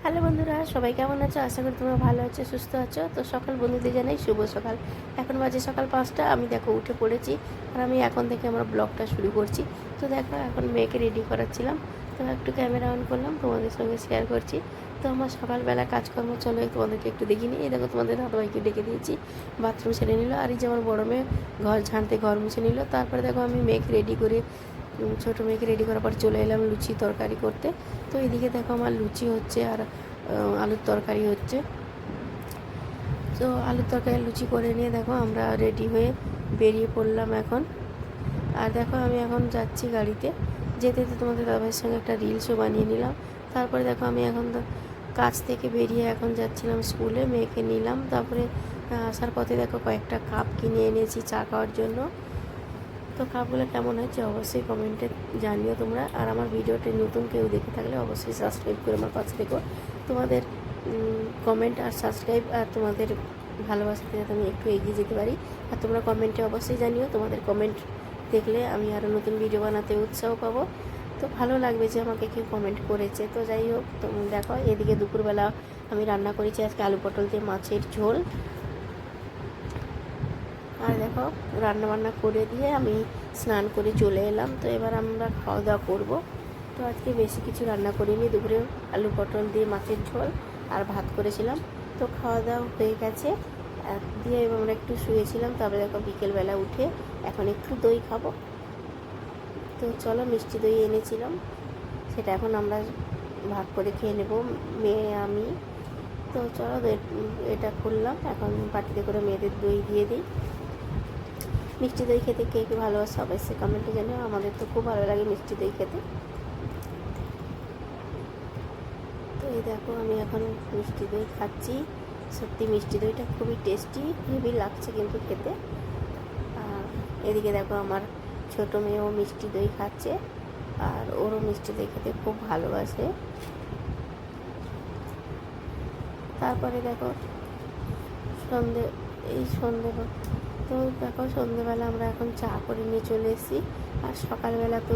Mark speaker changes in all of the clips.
Speaker 1: Hello বন্ধুরা, সবাই কেমন আছো? আশা করি তোমরা ভালো আছো, সুস্থ আছো। তো সকাল বন্ধুদের জানাই শুভ সকাল। এখন বাজে সকাল 5টা। আমি দেখো উঠে পড়েছি, আর আমি এখন থেকে আমার ব্লগটা শুরু করছি। তো দেখো এখন মেয়েকে রেডি করাচ্ছিলাম, তো একটু ক্যামেরা অন করলাম, তোমাদের সঙ্গে শেয়ার করছি। তো আমার সকালবেলা কাজকর্ম চলো তোমাদেরকে একটু দেখি নিই। এই দেখো তোমাদের দাদাভাইকে ডেকে দিয়েছি, বাথরুম সেরে নিল। আর এই যে আমার বড়ো মেয়ে ঘর ঝাঁটতে ঘর মুছে নিল। তারপরে দেখো আমি মেয়েকে রেডি করে, ছোটো মেয়েকে রেডি করার পর চলে এলাম লুচি তরকারি করতে। তো এদিকে দেখো আমার লুচি হচ্ছে আর আলুর তরকারি হচ্ছে। তো আলুর তরকারি লুচি করে নিয়ে দেখো আমরা রেডি হয়ে বেরিয়ে পড়লাম এখন। আর দেখো আমি এখন যাচ্ছি গাড়িতে, যেতে যেতে তোমাদের দাদাভাইয়ের সঙ্গে একটা রিলসও বানিয়ে নিলাম। তারপরে দেখো আমি এখন কাজ থেকে বেরিয়ে এখন যাচ্ছিলাম স্কুলে, মেয়েকে নিলাম। তারপরে আসার পথে দেখো কয়েকটা কাপ কিনে এনেছি চা খাওয়ার জন্য। তো কাপগুলো কেমন হয়েছে অবশ্যই কমেন্টে জানিও তোমরা। আর আমার ভিডিওটি নতুন কেউ দেখে থাকলে অবশ্যই সাবস্ক্রাইব করে আমার পাশে থেকো। তোমাদের কমেন্ট আর সাবস্ক্রাইব আর তোমাদের ভালোবাসাতে যাতে আমি একটু এগিয়ে যেতে পারি। আর তোমরা কমেন্টে অবশ্যই জানিও, তোমাদের কমেন্ট দেখলে আমি আরও নতুন ভিডিও বানাতে উৎসাহ পাবো। তো ভালো লাগবে যে আমাকে কেউ কমেন্ট করেছে। তো যাই হোক, তো দেখো এদিকে দুপুরবেলা আমি রান্না করেছি আজকে আলু পটল দিয়ে মাছের ঝোল। আর দেখো রান্না বান্না করে দিয়ে আমি স্নান করে চলে এলাম। তো এবার আমরা খাওয়া দাওয়া করবো। তো আজকে বেশি কিছু রান্না করিনি, দুপুরে আলু পটল দিয়ে মাছের ঝোল আর ভাত করেছিলাম। তো খাওয়া দাওয়া হয়ে গেছে দিয়ে আমরা একটু শুয়েছিলাম। তারপরে দেখো বিকেলবেলা উঠে এখন একটু দই খাবো। তো চলো, মিষ্টি দই এনেছিলাম, সেটা এখন আমরা ভাগ করে খেয়ে নেব মেয়ে আমি। তো চলো এটা খুললাম, এখন বাটিতে করে মেয়েদের দই দিয়ে দিই। মিষ্টি দই খেতে কে কে ভালোবাসে অবশ্যই কমেন্টে জানিও। আমাদের তো খুব ভালো লাগে মিষ্টি দই খেতে। তো এই দেখো আমি এখন মিষ্টি দই খাচ্ছি। সত্যি মিষ্টি দইটা খুবই টেস্টি, হেভি লাগছে কিন্তু খেতে। আর এদিকে দেখো আমার ছোটো মেয়েও মিষ্টি দই খাচ্ছে, আর ওরও মিষ্টি দই খেতে খুব ভালোবাসে। তারপরে দেখো সন্ধে তো দেখো সন্ধেবেলা আমরা এখন চা করে নিয়ে চলে এসেছি। আর সকালবেলা তো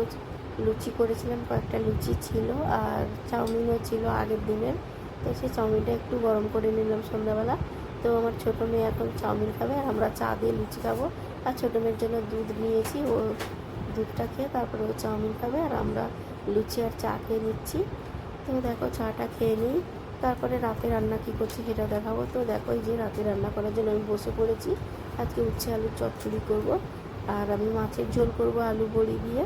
Speaker 1: লুচি করেছিলাম, কয়েকটা লুচি ছিল আর চাউমিনও ছিল আগের দিনের। তো সেই চাউমিনটা একটু গরম করে নিলাম সন্ধ্যাবেলা। তো আমার ছোটো মেয়ে এখন চাউমিন খাবে আর আমরা চা দিয়ে লুচি খাবো। আর ছোটো মেয়ের জন্য দুধ নিয়েছি, ও দুধটা খেয়ে তারপরে ও চাউমিন খাবে, আর আমরা লুচি আর চা খেয়ে নিচ্ছি। তো দেখো চাটা খেয়ে নিই, তারপরে রাতে রান্না কী করছি সেটা দেখাবো। তো দেখো এই যে রাতে রান্না করার জন্য আমি বসে পড়েছি। আজকে উচ্ছে আলুর চচ্চড়ি করব, আর আমি মাছের ঝোল করব আলু বড়ি দিয়ে।